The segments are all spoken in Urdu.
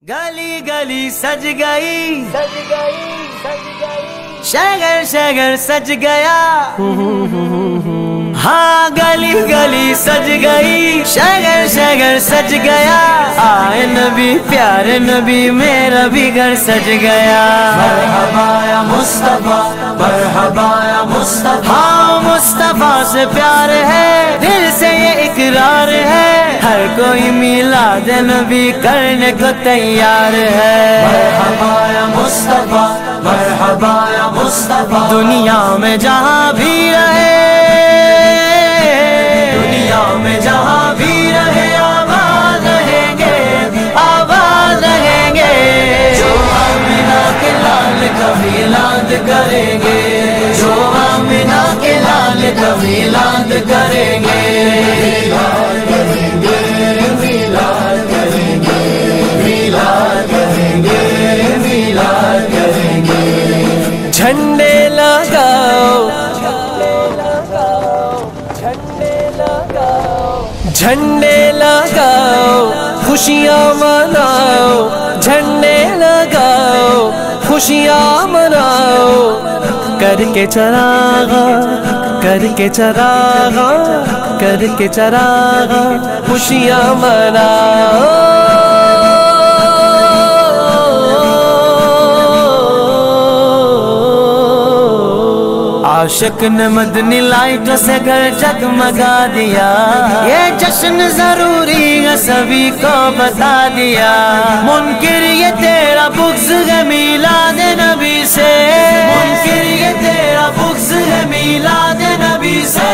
گلی گلی سج گئی شگر شگر سج گیا ہاں گلی گلی سج گئی شگر شگر سج گیا آئے نبی پیارے نبی میرا بھی گھر سج گیا مرحبا یا مصطفیٰ مرحبا یا مصطفیٰ ہاں مصطفیٰ سے پیار ہے دل سے یہ اقرار ہے ہر کوئی میلاد نبی کرنے کو تیار ہے مرحبا یا مصطفیٰ مرحبا یا مصطفیٰ دنیا میں جہاں بھی رہے دنیا میں جہاں بھی رہے آباد رہیں گے جو آمنہ کے لال کا میلاد کریں گے جو آمنہ کے لال کا میلاد کریں گے جھنڈے لگاؤ جھنڈے لگاؤ خوشیاں مناؤ جھنڈے لگاؤ خوشیاں مناؤ کر کے چراغاں کر کے چراغاں کر کے چراغاں خوشیاں مناؤ عاشق نے مدنی لائٹوں سے گھر جگمگا دیا یہ جشن ضروری ہے سبھی کو بتا دیا منکر یہ تیرا بغض ہے میلاد نبی سے منکر یہ تیرا بغض ہے میلاد نبی سے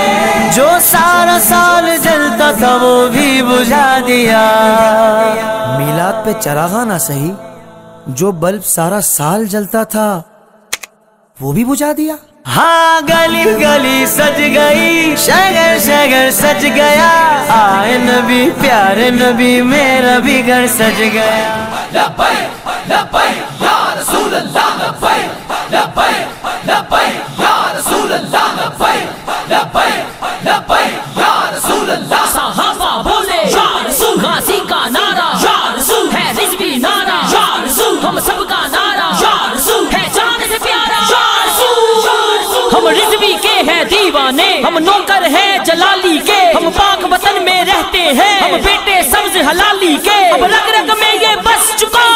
جو سارا سال جلتا تھا وہ بھی بجھا دیا میلاد پہ چراغاں نہ صحیح جو بلب سارا سال جلتا تھا وہ بھی بجھا دیا ہاں گلی گلی سج گئی شگر شگر سج گیا آئے نبی پیارے نبی میرا بھی گھر سج گیا لبیک لبیک یا رسول اللہ لبیک لبیک لبیک یا رسول اللہ لبیک لبیک لبیک یا رسول اللہ صحابہ بولے یا رسول غازی کا نعرہ یا رسول ہے رضوی نعرہ یا رسول ہم سب کا نعرہ یا رسول ہے جان سے پیارا یا رسول ہم رضوی کے ہیں دیوانے ہم نوکر ہیں جلالی کے ہم پاک وطن میں رہتے ہیں ہم بیٹے سبز حلالی کے اب رگ رگ میں یہ بس چکا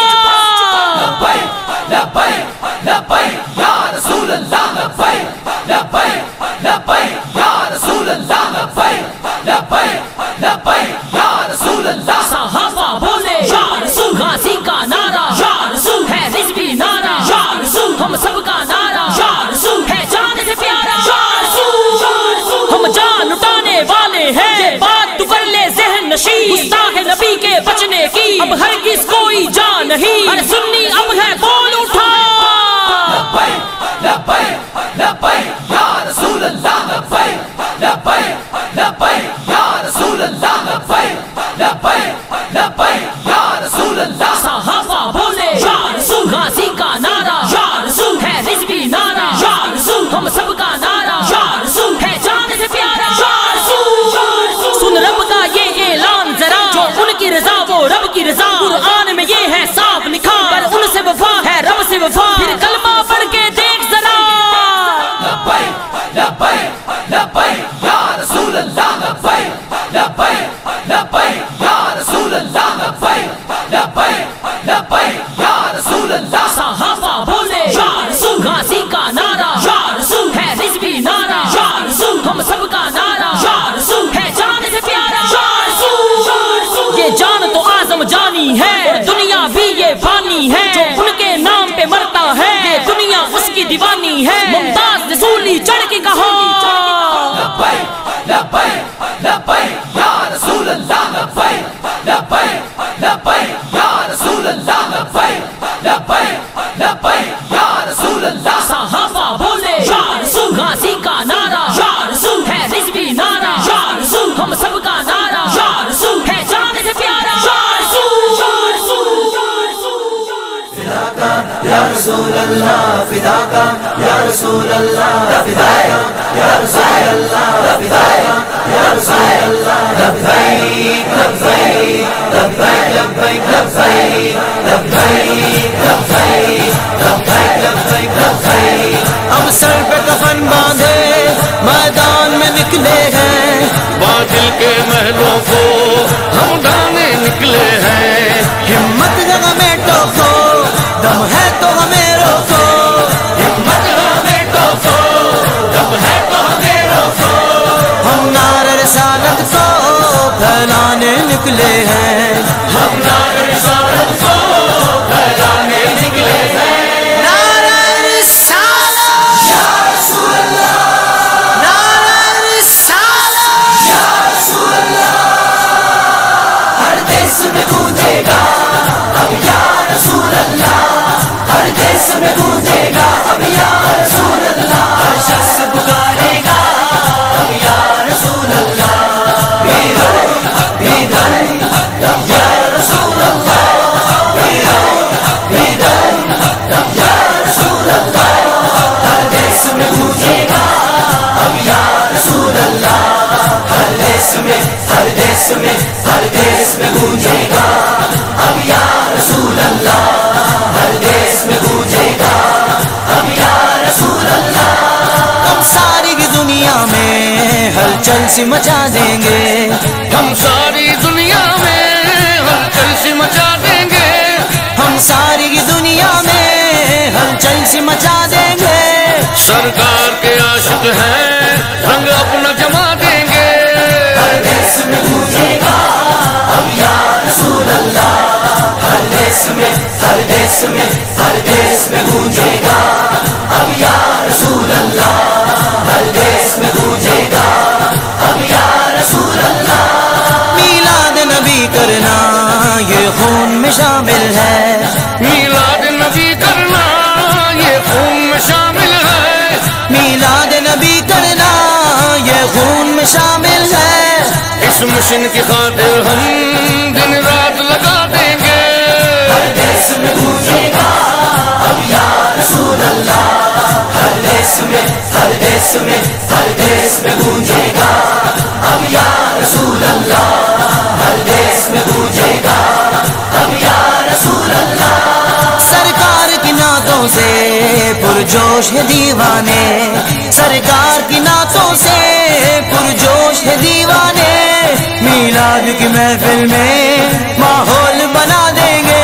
لبیک لبیک لبیک یا رسول اللہ لبیک لبیک لبیک یا رسول اللہ لبیک لبیک لبیک یا رسول اللہ صحابہ بولے یا رسول غازی کا نعرہ یا رسول ہے رضوی نعرہ یا رسول ہم سب کا نعرہ یا رسول ہے جان سے پیارا یا رسول ہم جان لٹانے والے ہیں یہ بات تو کر لے ذہن نشین گستاخ نبی کے بچنے کی اب ہرگز کوئی جان نہیں ارے سنی اب ہے بول اٹھا لبیک لبیک لبیک یا رسول اللہ لبیک لبیک لبیک یا رسول اللہ لبیک لبیک لبیک یا رسول اللہ صحابہ بولے یا رسول غازی کا نعرہ یا رسول ہے رضوی نعرہ یا رسول ہم سب کا نعرہ یا رسول ہے جان سے پیارا یا رسول سن رب کا یہ اعلان ذرا جو ان کی رضا وہ رب کی رضا قرآن میں یہ ہے صاف لکھا پر ان سے وفا ہے رب سے وفا پھر کلمہ پڑھ کے دیکھ ذرا لبیک لبیک لبیک یا رسول اللہ لبیک لبیک لبیک یا رسول اللہ لبیک لبیک لبیک یا رسول اللہ صحابہ بولے یا رسول غازی کا نعرہ یا رسول ہے رضوی نعرہ یا رسول ہم سب کا نعرہ یا رسول ہے جان سے پیارا یا رسول یہ جان تو اعظم جانی ہے اور دنیا بھی یہ فانی ہے جو ان کے نام پہ مرتا ہے یہ دنیا اس کی دیوانی ہے ممتاز رسولی چڑھ کے کہا لبیک لبیک لبیک یا رسول اللہ لبیک لبیک لبیک یا رسول اللہ لبیک لبیک لبیک یا رسول اللہ صحابہ بولے یا رسول غازی کا نعرہ یا رسول ہے رضوی نعرہ یا رسول ہم سب کا نعرہ یا رسول ہے جان سے پیارا یا یا رسول اللہ فداکا یا رسول اللہ فدایا یا رسول اللہ فدایا یا رسول اللہ لبیک لبیک لبیک لبیک لبیک نکلے ہیں، ہم نعرہ رسالت کو پھیلانے نکلے ہیں، نعرہ رسالت یا رسول اللہ، نعرہ رسالت یا رسول اللہ، ہر دیس میں گونجے گا اب یا رسول اللہ، ہر دیس میں گونجے گا اب یا رسول اللہ، ہر شخص پکارے گا اب یا رسول اللہ، یا رسول اللہ، یا رسول اللہ، ہر دیس میں گونجے گا اب یا رسول اللہ، ہر دیس میں ہر دیس میں ہر دیس میں گونجے گا اب یا رسول اللہ، ہر دیس میں گونجے گا اب یا رسول اللہ، ہم ساری دنیا میں ہلچل سی مچا دیں گے، ہم ساری دنیا میں ہلچل سی مچا دیں گے، ہم ساری دنیا میں ہلچل سی مچا دیں گے، سرکار کے عاشق ہیں رنگ اپنا جما دیں گے، ہر دیس میں گونجے گا اب یا رسول اللہ، ہر دیس میں ہر دیس میں ہر دیس میں گونجے گا اب یا رسول اللہ، ہر دیس میں گونجے گا اب یا رسول اللہ، میلاد نبی کرنا یہ خون میں شامل ہے، میلاد نبی کرنا یہ خون میں شامل ہے، میلاد نبی کرنا یہ خون میں شامل ہے، اس مشن کی خاطر ہم دن رات لگا دیں گے، ہر دیس میں گونجے گا اب یا رسول اللہ، ہر دیس میں ہر دیس میں ہر دیس میں گونجے گا اب یا رسول اللہ، ہر دیس میں گونجے گا اب یا رسول اللہ، سرکار کی نعتوں سے پرجوش ہے دیوانے، سرکار کی نعتوں سے پرجوش ہے دیوانے، میلاد کی محفل میں ماحول بنا دیں گے،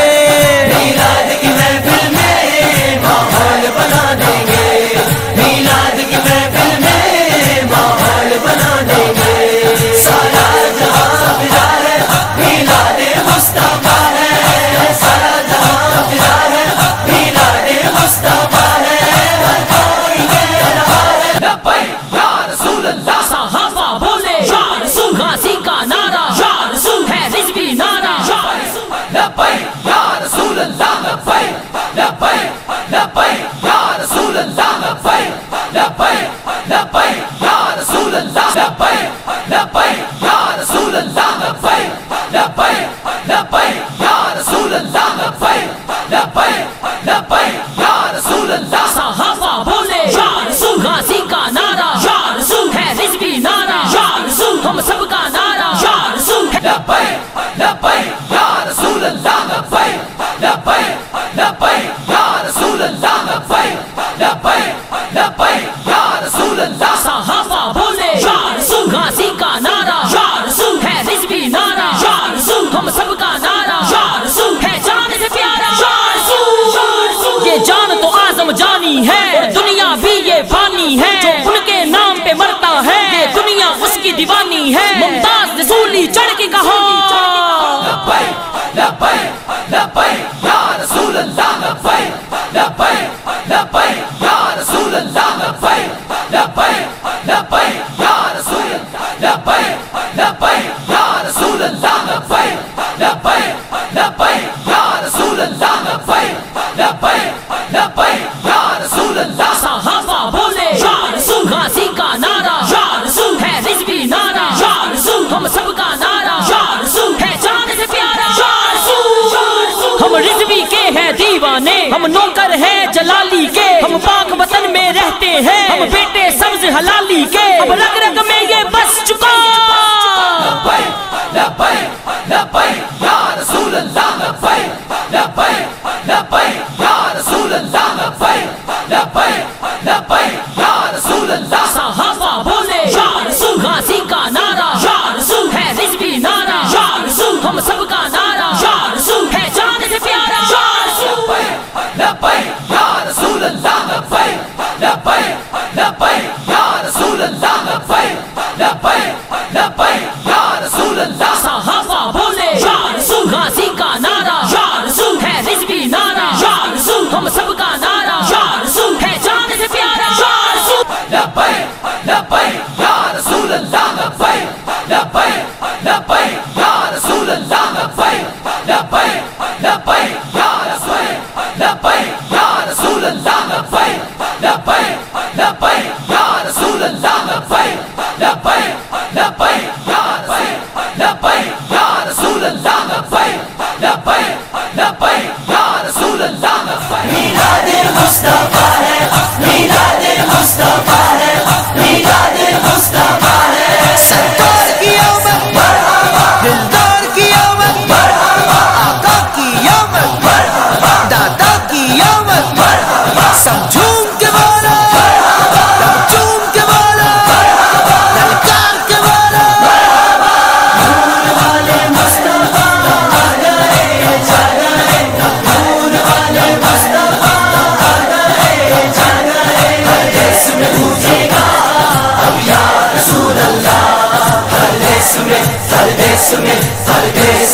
میلاد کی محفل میں ماحول بنا دیں گے، میلاد کی محفل میں ماحول بنا دیں گے، سارا جہاں فدا ہے میلاد مصطفیٰ ہے، سارا جہاں فدا ہے میلاد مصطفیٰ ہے، ہر کوئی کہہ رہا ہے لبیک یا رسول اللہ، صحابہ بولے یا رسول، غازی کا نعرہ یا رسول ہے، رضوی نعرہ یا رسول، لبیک یا رسول اللہ، لبیک لبیک لبیک یا رسول اللہ، لبیک لبیک لبیک یا رسول اللہ، لبیک لبیک یا رسول اللہ، لبیک لبیک لبیک یا رسول اللہ، لبیک لبیک لبیک یا رسول اللہ، صحابہ بولے یا رسول، غازی کا نعرہ یا رسول ہے، رضوی نعرہ یا رسول، ہم سب کا نعرہ یا رسول ہے، لبیک لبیک یا رسول اللہ، لبیک لبیک لبیک یا رسول اللہ، لبیک لبیک لبیک یا رسول اللہ، صحابہ بولے یا رسول، غازی کا نعرہ یا رسول ہے، رضوی نعرہ یا رسول، ہم سب کا نعرہ یا رسول ہے، جان سے پیارا یا رسول، یہ جان تو اعظم جانی ہے، دنیا بھی یہ فانی ہے، جو ان کے نام پہ مرتا ہے، یہ دنیا اس کی دیوانی ہے، ممتاز رسولی چڑھ کے کہا لبیک لبیک لبیک یا رسول اللہ، لبیک لبیک لبیک یا رسول اللہ، لبیک لبیک لبیک یا رسول اللہ، لبیک لبیک یا رسول اللہ، لبیک لبیک لبیک یا رسول اللہ، لبیک لبیک لبیک یا رسول اللہ، صحابہ بولے یا رسول، غازی کا نعرہ یا رسول ہے، رضوی نعرہ یا رسول، ہم سب کا نعرہ یا رسول ہے، جان سے پیارا یا رسول، ہم رضوی کے ہیں دیوانے، ہم نوکر ہیں جلالی کے، ہم پاک وطن میں رہتے ہیں، ہم بیٹے سبز حلالی کے، اب رگ رگ میں یہ بس چکا، لبیک لبیک لبیک یا رسول اللہ، لبیک لبیک لبیک یا رسول اللہ، لبیک لبیک لبیک یا رسول اللہ، صحابہ بولے یا رسول، غازی کا نعرہ یا رسول ہے، رضوی نعرہ یا رسول، ہم سب کا نعرہ یا رسول ہے، جان سے پیارا یا رسول، لبیک یا رسول اللہ، لبیک لبیک لبیک یا رسول اللہ، لبیک لبیک لبیک یا رسول اللہ، صحابہ بولے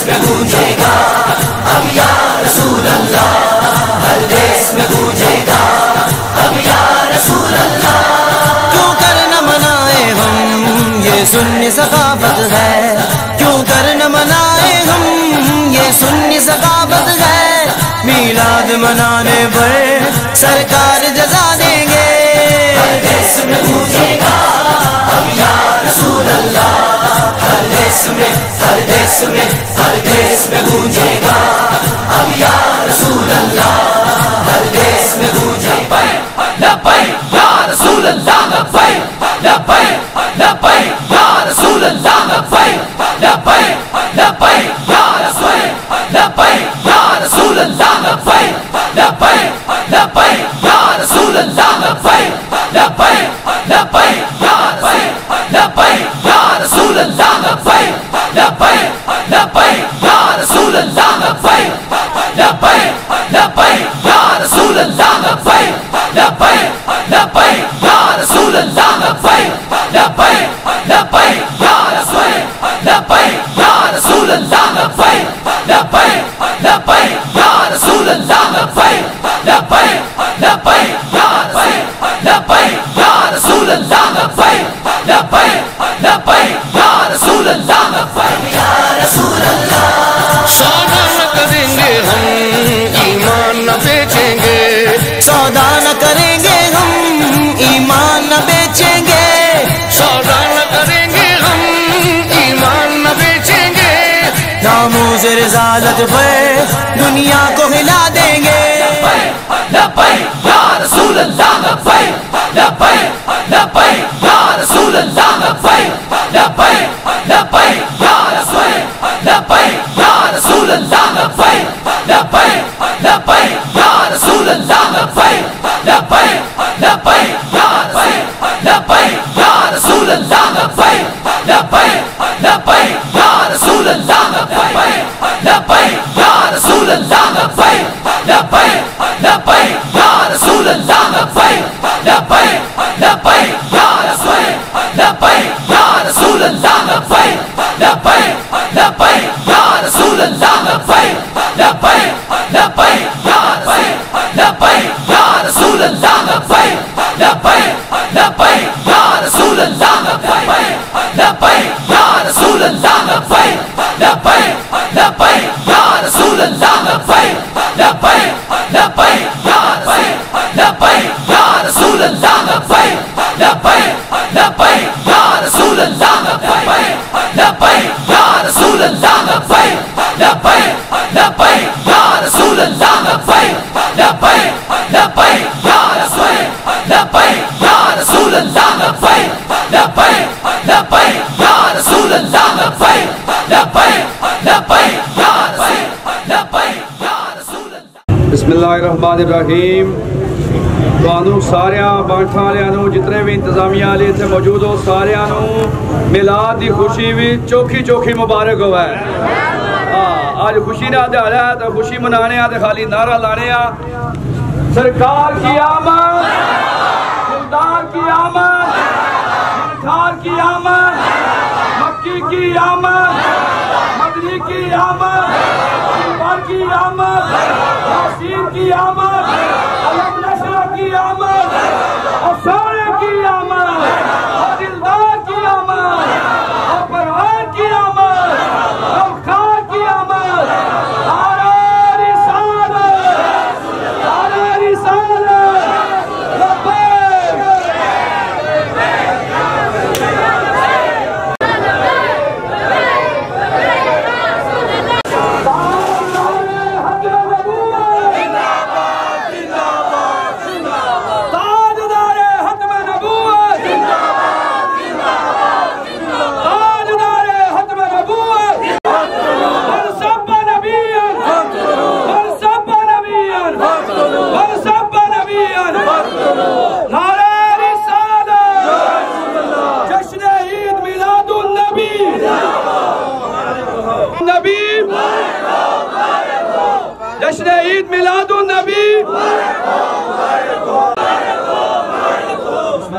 میں گونجے گا اب یا رسول اللہ، ہر دیس میں گونجے گا اب یا رسول اللہ۔ کیوں کر نہ منائے ہم یہ سنی ثقافت ہے، کیوں کر نہ منائے ہم یہ سنی ثقافت ہے، میلاد منانے پر سرکار جزا دیں گے۔ ہر دیس میں گونجے گا اب یا رسول اللہ، ہر دیس میں ہر دیس میں ہر دیس میں گونجے گا اب یا رسول اللہ، ہر دیس میں گونجے گا۔ لبیک یا رسول اللہ، لبیک لبیک لبیک یا رسول اللہ، لبیک لبیک لبیک یا رسول لبیک یا رسول اللہ، لبیک لبیک لبیک یا رسول اللہ، لبیک لبیک لبیک یا لبیک یا رسول اللہ، لبیک لبیک لبیک یا رسول اللہ، لبیک لبیک لبیک یا رسول اللہ، لبیک لبیک لبیک یا رسول اللہ، لبیک لبیک لبیک یا رسول لبیک یا رسول اللہ، لبیک لبیک لبیک یا رسول اللہ، لبیک لبیک لبیک یا لبیک یا رسول اللہ، لبیک لبیک لبیک یا رسول اللہ، لبیک یا رسول اللہ۔ سودا نہ کریں گے ہم ایمان نہ بیچیں گے، سودا نہ کریں گے ہم ایمان نہ بیچیں گے، سودا نہ کریں گے ہم ایمان نہ بیچیں گے، ناموز رسالت پر دنیا کو ہلا دیں گے۔ لبیک یا رسول اللہ، لبیک لبیک لبیک یا رسول اللہ، لبیک لبیک لبیک یا رسول لبیک یا رسول اللہ، لبیک لبیک لبیک یا رسول اللہ، لبیک لبیک لبیک یا لبیک یا رسول اللہ، لبیک لبیک لبیک یا رسول اللہ، لبیک لبیک یا رسول اللہ، لبیک لبیک لبیک یا رسول اللہ، لبیک لبیک لبیک یا لبیک یا رسول اللہ، لبیک لبیک لبیک یا رسول اللہ، لبیک لبیک لبیک یا لبیک یا رسول اللہ، لبیک لبیک لبیک یا رسول اللہ، لبیک لبیک یا رسول اللہ، لبیک لبیک لبیک یا رسول اللہ، لبیک لبیک لبیک یا لبیک یا رسول اللہ، لبیک لبیک لبیک یا رسول اللہ، لبیک لبیک یا رسول اللہ، لبیک لبیک لبیک یا رسول اللہ، لبیک لبیک لبیک یا لبیک یا رسول اللہ، لبیک لبیک لبیک یا رسول اللہ، لبیک لبیک لبیک یا لبیک یا رسول اللہ۔ بسم اللہ الرحمن الرحیم۔ تو سارا بانٹا والوں جتنے بھی انتظامیہ والے اتنے موجود ہو سارا میلاد کی خوشی بھی چوکھی چوکھی مبارک ہوا ہے۔ آج خوشی کا دہاڑا ہے تو خوشی منانے تو خالی نعرہ لانے سرکار کی آمد، سلطان کی آمد، سرکار کی آمد، مکی کی آمد، مدنی کی آمد، سلطان کی آمد، یاسین کی آمد، علم نشرہ کی آمد، افسانے کی آمد، دلدار کی آمد، پروان کی آمد، غمخوار کی آمد، نعرہ رسالت، نعرہ رسالت، لبیک۔ جشن عید میلاد النبی۔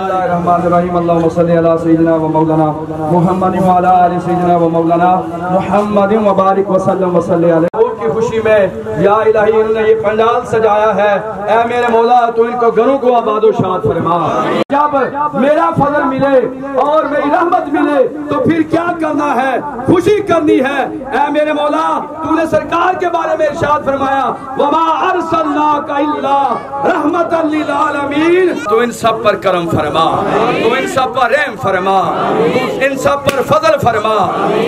اللہ الرحمن الرحیم اللہم صلی علی سیدنا و مولانا محمد و علی آل سیدنا و مولانا محمد و بارک وسلم و صلی علیہ کی خوشی میں یا الہی انہوں نے یہ پنڈال سجایا ہے، اے میرے مولا تو ان کو گھروں کو آباد و شاد فرما۔ جب میرا فضل ملے اور میری رحمت ملے تو پھر کیا کرنا ہے؟ خوشی کرنی ہے۔ اے میرے مولا تو نے سرکار کے بارے میں ارشاد فرمایا وَمَا أَرْسَلْنَاكَ إِلَّا رَحْمَةً لِلْعَالَمِينَ، تو ان سب پر کرم فرما، تو ان سب پر رحم فرما، ان سب پر فضل فرما۔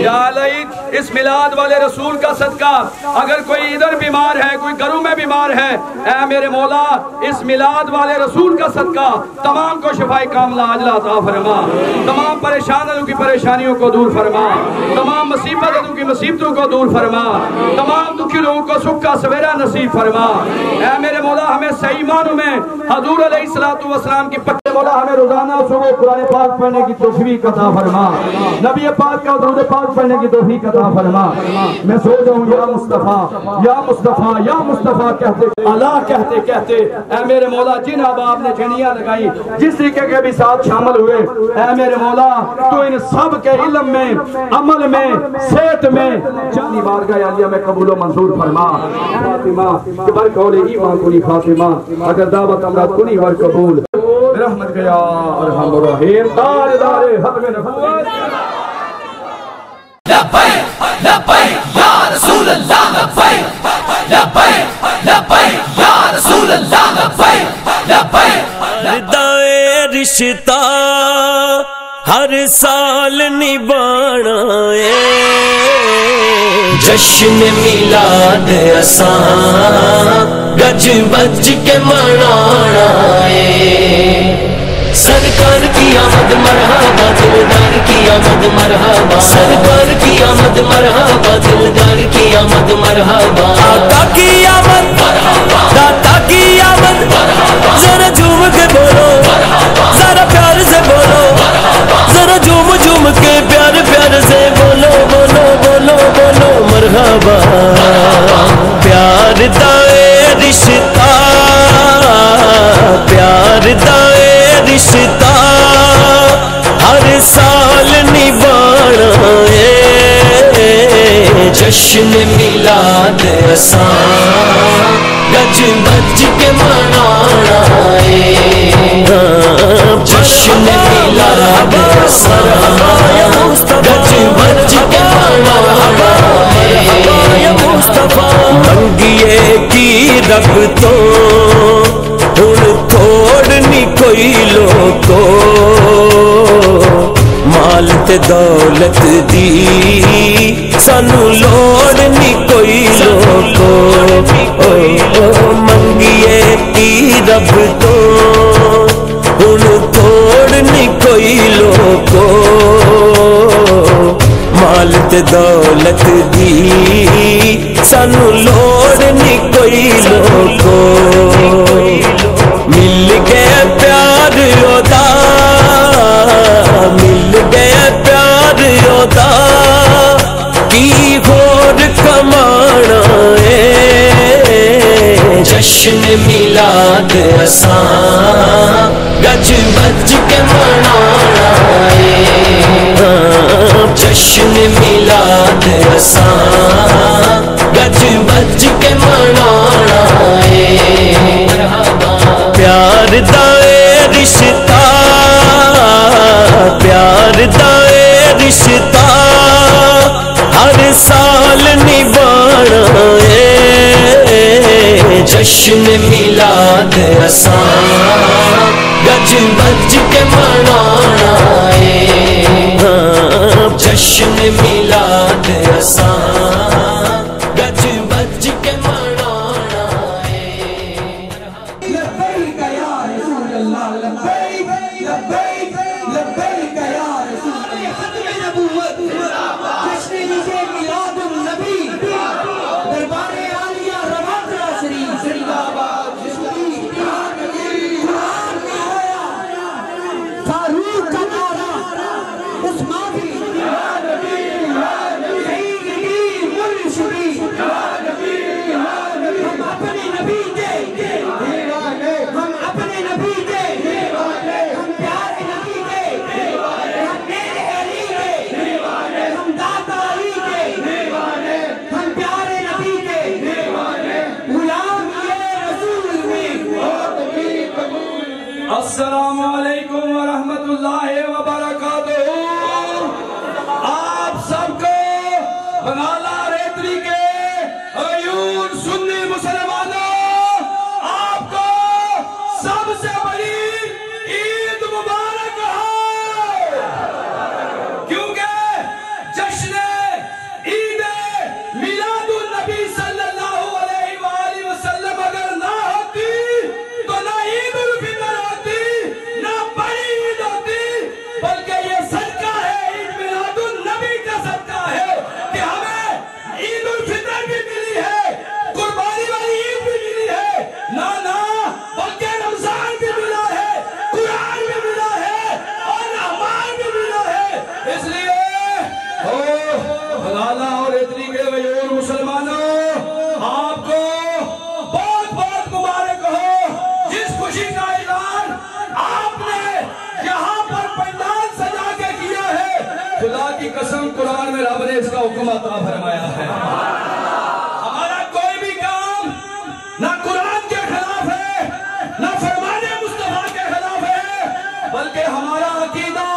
یا الہی اس میلاد والے رسول کا صدقہ اگر کوئی ادھر بیمار ہے، کوئی گھروں میں بیمار ہے، اے میرے مولا اس میلاد والے رسول کا صدقہ تمام کو شفاء کاملہ عاجلہ عطا فرما، تمام پریشانوں کی پریشانیوں کو دور فرما، تمام مصیبتوں کی مصیبتوں کو دور فرما، تمام دکھی لوگوں کو سکھ کا سویرا نصیب فرما۔ اے میرے مولا ہمیں صحیح معنوں میں حضور علیہ السلام کی پکے مولا ہمیں روزانہ صبح قرآن پاک پڑھنے کی توفیق عطا فرما، نبی پاک کا درود پاک پڑھنے کی توفیق عطا فرما۔ میں سوچ رہا ہوں یا مصطفیٰ یا مصطفیٰ یا مصطفیٰ کہتے اللہ کہتے کہتے اے میرے مولا جن احباب نے جھنڈیاں لگائی، جس طریقے کے بھی ساتھ شامل ہوئے، اے میرے مولا تو ان سب کے علم میں، عمل میں، صحت میں جانی بارگاہ عالیہ میں قبول و منظور فرما۔ فاطمہ کہ بر قول ایمان کنی خاتمہ، اگر دعوت امراد کنی ور قبول رحمت گیا ارحم الرحیم تاجدار ختم نبوت۔ لبیک لبیک یا رسول اللہ، لبیک لبیک لبیک یا رسول اللہ، لبیک لبیک ردائے رشتہ ہر سال نبھانا ہے، جشن میلاد اساں گج بج کے منانا ہے، سرکار کی آمد مرحبا دلدار کی آمد مرحبا، سرکار کی آمد مرحبا دلدار کی آمد مرحبا، آقا کی آمد داتا کی آمد، ذرا جھوم کے بولو ذرا پیار سے بولو، ذرا جھوم جھوم کے پیار پیار سے بولو بولو بولو بولو مرحبا، پیار دائے رشتہ پیار دائے رشتہ ہر سال نبھانا ہے، جشن میلاد اساں گج بج کے منانا ہے، جشن میلاد اساں گج بج کے منانا ہے، منگیے کی رب تو ہن توڑنی کوئی لوگو، مال تے دولت دی سانو لوڑ نہیں کوئی لوگو، منگیے کی رب تو ہن توڑنی کوئی لوگو، مال تے دولت دی سانو لوڑ نہیں کوئی لوگو، مل گئے پیار ہوتا مل گئے پیار ہوتا کی ہور کمانا ہے، جشن میلاد اساں گج بج کے منانا ہے، جشن میلاد اساں گج بج کے منانا ہے، پیار دائے رشتہ پیار دائے رشتہ ہر سال نبھانا ہے، جشن میلاد اساں گج بج کے منانا ہے، جشن میلاد اساں گج بج کے منانا ہے۔ لبیک یا رسول اللہ، لبیک لبیک لبیک یا رسول اللہ، ختم نبوت جشن مجھے میلاد النبی، دربار عالیہ رواترا شریف زندہ باد، فاروق کا نعرہ عثمان کی، سیدی السلام علیکم ورحمت اللہ وبرکاتہ۔ آپ سب کو بنگالہ ریتری کے عیون سنی مسلمانوں، آپ کو سب سے بڑی عید مبارک ہو، کیونکہ جشن عید میلاد النبی صلی اللہ علیہ وآلہ وسلم اگر نہ ہوتی تو نہ عید الفطر ہوتی، نہ بڑی عید ہوتی، بلکہ یہ صدقہ ہے عید میلاد النبی کا صدقہ ہے کہ ہمیں عید الفطر بھی ملی ہے، قربانی والی عید بھی ملی ہے، نہ بلکہ رمضان بھی ملا ہے، قرآن بھی ملا ہے اور رحمان بھی ملا ہے۔ اس لیے بنگالہ اور ریتری کے غیور مسلمانوں، آپ کو بہت بہت مبارک ہو۔ جس خوشی کا اعلان آپ نے یہاں پر پنڈال سجا کے کیا ہے، خدا کی قسم قرآن میں رب نے اس کا حکم عطا فرمایا ہے۔ ہمارا کوئی بھی کام نہ قرآن کے خلاف ہے، نہ فرمان مصطفیٰ کے خلاف ہے، بلکہ ہمارا عقیدہ،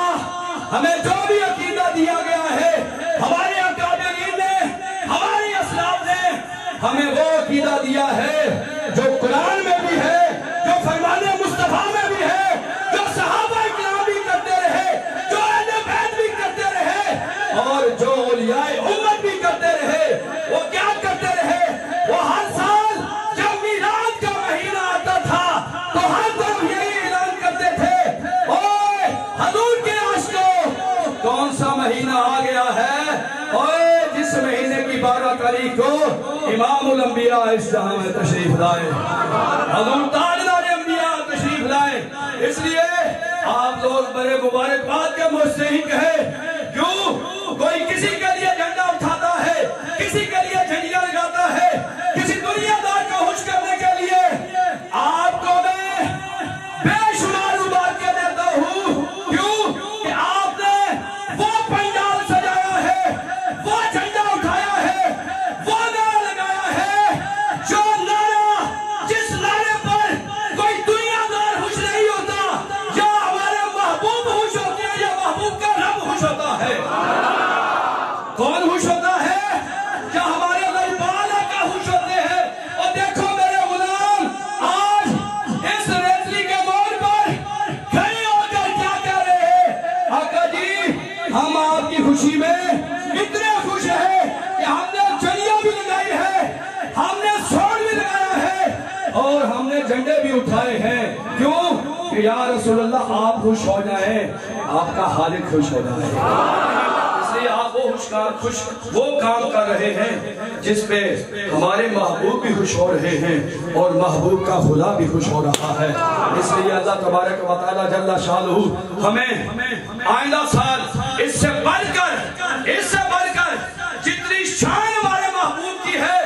ہمیں جو بھی عقیدہ دیا گیا ہے، ہمارے اکابرین نے، ہماری اسلاف نے ہمیں وہ عقیدہ دیا ہے جو قرآن میں بھی ہے، جو فرمان مصطفیٰ میں بھی ہے، جو صحابہ اکرام بھی کرتے رہے، جو اہل بیت بھی کرتے رہے، اور جو اولیاء امت بھی کرتے رہے۔ وہ کیا کرتے رہے؟ وہ ہر سال جب میلاد کا مہینہ آتا تھا تو ہر طرف یہی اعلان کرتے تھے، اوے حضور کے عاشقوں، کون سا مہینہ آ گیا ہے؟ اوے جس مہینے کی 12 تاریخ کو امام الانبیاء اس جہاں میں تشریف لائے، حضور تاجدار انبیاء تشریف لائے۔ اس لیے آپ لوگ بڑے مبارکباد کے مجھ سے ہی کہے، کیوں کوئی کسی کے لیے جھنڈا اٹھاتا ہے، کسی کے لیے جھنڈیاں لگاتا ہے، کسی دنیا دار کو خوش کرنے کے لیے، آپ کو میں بے شمار مبارکیں دیتا ہوں۔ کیوں کہ آپ نے وہ پنڈال سجایا ہے، وہ جھنڈا اٹھایا ہے، وہ نعرہ لگایا ہے، جو نعرہ، جس نعرے پر کوئی دنیا دار خوش نہیں ہوتا، یا ہمارے محبوب خوش ہوتے ہیں، یا محبوب کا رب خوش ہوتا ہے۔ کون خوش ہوتا ہے؟ کیا ہمارے اللہ تعالیٰ کا خوش ہوتے ہیں؟ اور دیکھو میرے غلام، آج اس ریتری کے موڑ پر کھڑے ہو کر کیا کہہ رہے ہیں؟ آقا جی، ہم آپ کی خوشی میں اتنے خوش ہیں کہ ہم نے چڑیاں بھی لگائی ہے، ہم نے سوڑ بھی لگایا ہے، اور ہم نے جھنڈے بھی اٹھائے ہیں۔ کیوں کہ یا رسول اللہ آپ خوش ہو جائیں، آپ کا خالق خوش ہو جائے۔ آپ وہ کام کر رہے ہیں جس پہ ہمارے محبوب بھی خوش ہو رہے ہیں اور محبوب کا خدا بھی خوش ہو رہا ہے۔ اس لیے اللہ تبارک و تعالی جل شانہ ہمیں آئندہ سال اس سے بڑھ کر جتنی شان ہمارے محبوب کی ہے،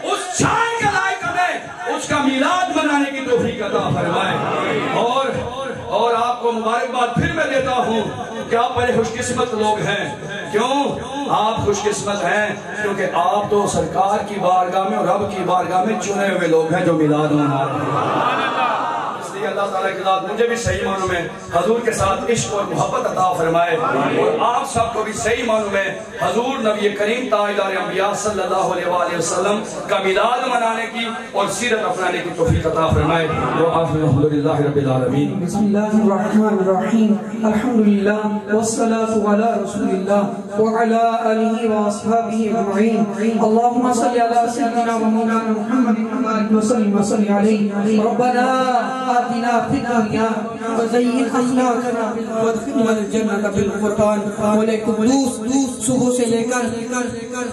اس شان کے لائق ہمیں اس کا میلاد منانے کی توفیق عطا فرمائے۔ اور آپ کو مبارکباد پھر میں دیتا ہوں کہ آپ بڑے خوش قسمت لوگ ہیں۔ کیوں آپ خوش قسمت ہیں؟ کیونکہ آپ تو سرکار کی بارگاہ میں اور رب کی بارگاہ میں چنے ہوئے لوگ ہیں جو میلاد منا رہے ہیں۔ اس لیے اللہ تعالیٰ کی ذات مجھے بھی صحیح معنوں میں حضور کے ساتھ عشق اور محبت عطا فرمائے، اور آپ سب کو بھی صحیح معنوں میں حضور نبی کریم تاجدار انبیاء صلی اللہ علیہ وآلہ وسلم کا میلاد منانے کی اور سیرت اپنانے کی توفیق عطا فرمائے۔ الحمدللہ رب العالمین۔ بسم اللہ الرحمن الرحیم، الحمدللہ والصلاة علی رسول اللہ وعلی آلہ واصحابہ اجمعین۔ اللہم صلی علی سیدنا و مولانا محمد وسلم وسلم علیہ۔ ربنا آتنا فی الدنیا وزین اخلاقنا وادخلنا الجنة بالقرآن۔ مولا قدوس صبح سے لے کر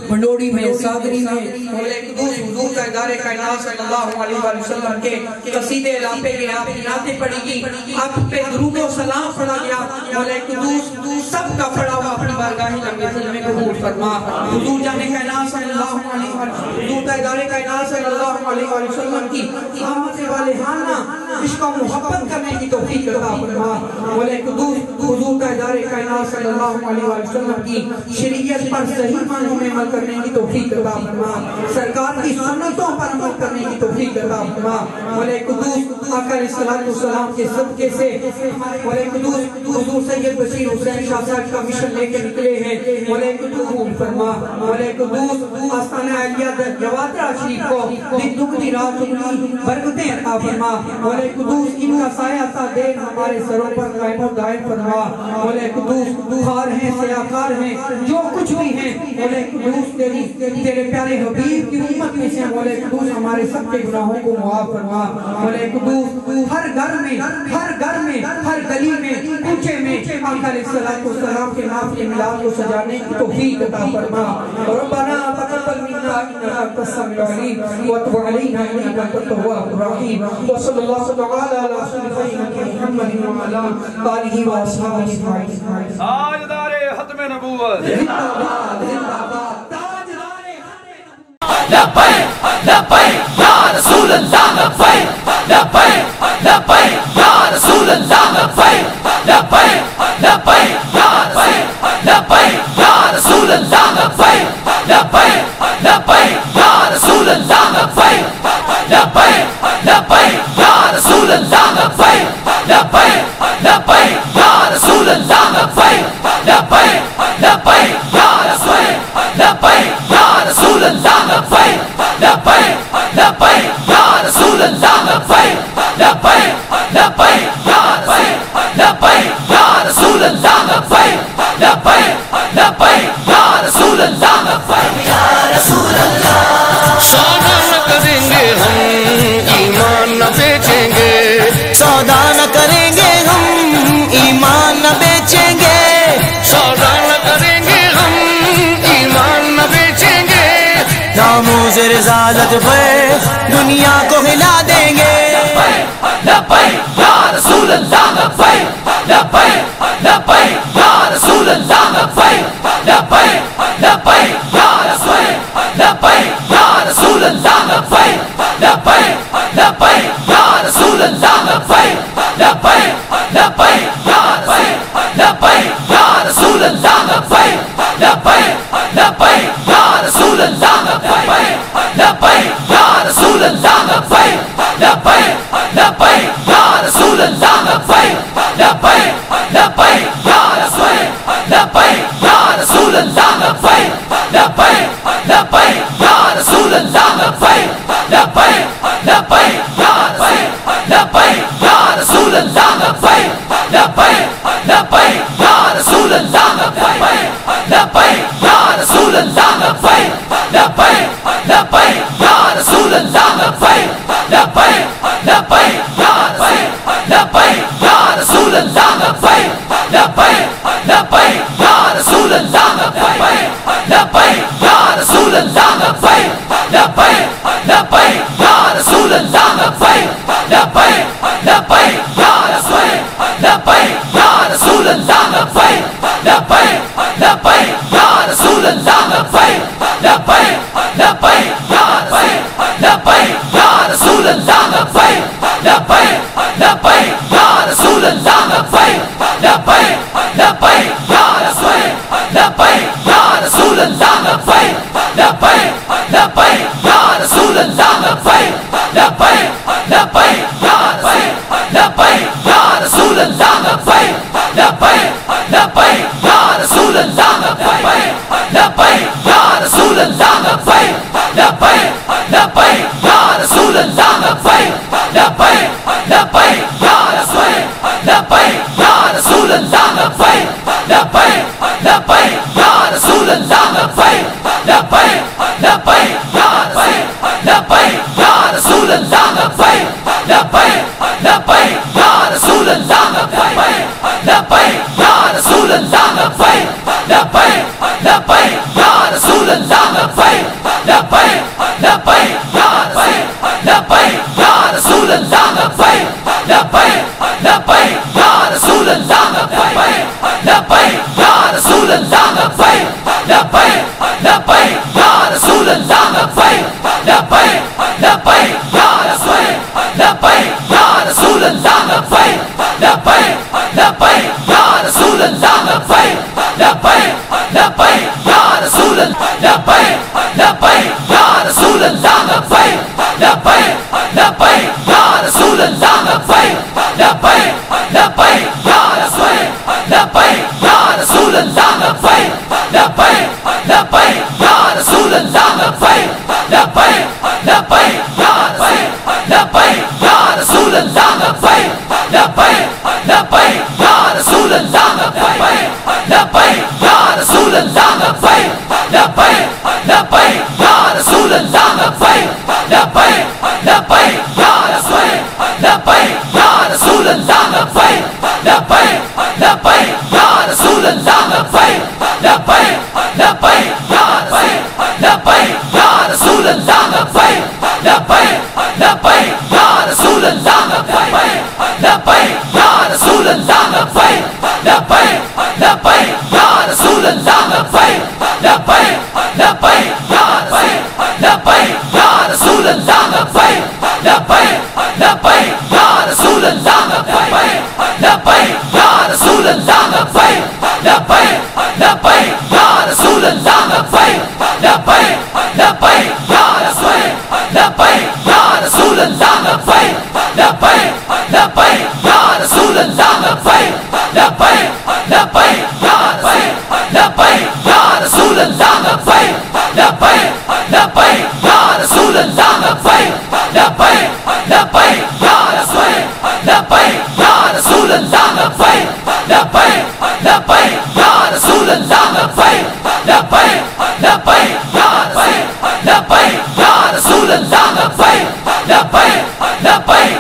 بھنڈوڑی میں، صادری میں، مولا قدوس حضور تاجدار کائنات صلی اللہ علیہ وسلم کے قصیدے لاپے گئے، آپ کی نعتیں پڑھی گئی، آپ پہ درود و سلام پڑھا گیا۔ مولا قدوس سب کا پڑھا ہوا اپنی بارگاہ لمبی میں قبول فرما۔ حضور جان کائنات صلی اللہ علیہ وسلم، حضور تاجدار کائنات صلی اللہ علیہ وسلم کی آمد والہانہ عشق و محبت کرنے کی توفیق عطا فرما مولا قدوس حضور تاجدار کائنات صلی اللہ علیہ وسلم کی شریعت پر صحیح معنوں میں عمل کرنے کی توفیق عطا فرما سرکار کی سنتوں پر عمل کرنے کی توفیق عطا فرما مولا قدوس آقا علیہ السلام کے صدقے سے مولا قدوس حضور سید بشیر حسین شاہ صاحب کا مشن لے کے نکلے ہیں مولا قدوس فرما مولا قدوس آستانہ علیہ جوادرہ شریف کو دن دگنی رات دگنی برکتیں عطا فرما مولا قدوس ان کا سایہ تا دین ہمارے سروں پر قائم و دائم فرما مولا قدوس خار ہیں سیاکار ہیں جو کچھ بھی ہیں مولا قدوس تیرے پیارے حبیب کی امت میں سے مولا قدوس ہمارے سب کے گناہوں کو معاف فرما مولا قدوس ہر گھر میں ہر گلی میں کوچے میں آقا علیہ السلام کے نام کے میلاد کو سجانے کی توفیق عطا فرما ربنا تقبل منا انك انت السميع العليم وتب علينا انك انت التواب الرحيم وصلى الله تعالى على سيدنا محمد وعلى اله واصحابه اجمعين تاجدار ختم نبوت زندہ باد تاجدار لبیک لبیک یا رسول اللہ لبیک لبیک لبیک یا رسول اللہ لبیک لبیک لبیک یا لبیک یا رسول اللہ لبیک لبیک لبیک یا رسول اللہ لبیک لبیک لبیک یا رسول اللہ لبیک لبیک لبیک یا رسول اللہ لبیک لبیک لبیک یا لبیک یا رسول اللہ لبیک لبیک لبیک یا رسول اللہ لبیک لبیک لبیک یا لبیک یا رسول اللہ لبیک لبیک لبیک یا رسول اللہ لبیک یا رسول اللہ سودا نہ کریں گے ہم ایمان نہ بیچیں گے سودا نہ کریں گے ہم ایمان نہ بیچیں گے سودا نہ کریں گے ہم ایمان نہ بیچیں گے ناموز رسالت پہ دنیا کو ہلا دیں گے لبیک یا رسول اللہ لبیک لبیک لبیک یا رسول اللہ لبیک لبیک لبیک یا لبیک یا رسول اللہ لبیک لبیک لبیک یا رسول اللہ لبیک لبیک لبیک یا لبیک یا رسول اللہ لبیک لبیک لبیک یا رسول اللہ لبیک لبیک یا رسول اللہ لبیک لبیک لبیک یا رسول اللہ لبیک لبیک لبیک یا لبیک یا رسول اللہ لبیک لبیک لبیک یا رسول اللہ لبیک لبیک لبیک یا لبیک یا رسول اللہ لبیک لبیک لبیک یا رسول اللہ لبیک لبیک یا رسول اللہ لبیک لبیک لبیک یا رسول اللہ لبیک لبیک لبیک یا لبیک یا رسول اللہ لبیک لبیک لبیک یا رسول اللہ لبیک لبیک یا رسول اللہ لبیک لبیک لبیک یا رسول اللہ لبیک لبیک لبیک یا لبیک یا رسول اللہ لبیک لبیک لبیک یا رسول اللہ لبیک لبیک لبیک یا لبیک یا رسول اللہ لبیک لبیک لبیک یا رسول اللہ لبیک لبیک لبیک یا لبیک یا رسول اللہ لبیک لبیک لبیک یا رسول اللہ لبیک لبیک لبیک یا لبیک یا رسول اللہ لبیک لبیک لبیک یا رسول اللہ لبیک لبیک یا رسول اللہ لبیک لبیک لبیک یا رسول اللہ لبیک لبیک لبیک یا لبیک یا رسول اللہ لبیک لبیک لبیک یا رسول اللہ لبیک لبیک لبیک یا لبیک یا رسول اللہ لبیک لبیک لبیک یا رسول اللہ لبیک لبیک یا رسول اللہ لبیک لبیک لبیک یا رسول اللہ لبیک لبیک لبیک یا لبیک یا رسول اللہ لبیک لبیک لبیک یا رسول اللہ لبیک لبیک یا رسول اللہ لبیک لبیک لبیک یا رسول اللہ لبیک لبیک لبیک یا لبیک یا رسول رسول اللہ لبیک لبیک لبیک یا رسول اللہ لبیک لبیک لبیک یا رسول اللہ لبیک لبیک یا رسول اللہ لبیک لبیک لبیک یا رسول اللہ لبیک لبیک لبیک یا لبیک یا رسول اللہ لبیک لبیک لبیک یا رسول اللہ لبیک لبیک لبیک یا لبیک یا رسول اللہ لبیک لبیک لبیک یا رسول اللہ لبیک لبیک یا رسول اللہ لبیک لبیک لبیک یا رسول اللہ لبیک لبیک لبیک یا لبیک یا رسول اللہ لبیک لبیک لبیک یا رسول اللہ لبیک لبیک لبیک یا لبیک یا رسول اللہ لبیک لبیک لبیک یا رسول اللہ لبیک لبیک یا رسول اللہ لبیک لبیک لبیک یا رسول اللہ لبیک لبیک لبیک یا لبیک یا رسول اللہ لبیک لبیک لبیک یا رسول اللہ لبیک لبیک یا رسول اللہ لبیک لبیک لبیک یا رسول اللہ لبیک لبیک لبیک یا لبیک یا رسول اللہ لبیک لبیک لبیک یا رسول اللہ لبیک لبیک لبیک یا لبیک یا رسول اللہ لبیک لبیک لبیک یا رسول اللہ لبیک لبیک لبیک یا لبیک یا رسول اللہ لبیک لبیک لبیک یا رسول اللہ لبیک لبیک لبیک یا لبیک یا رسول اللہ لبیک لبیک لبیک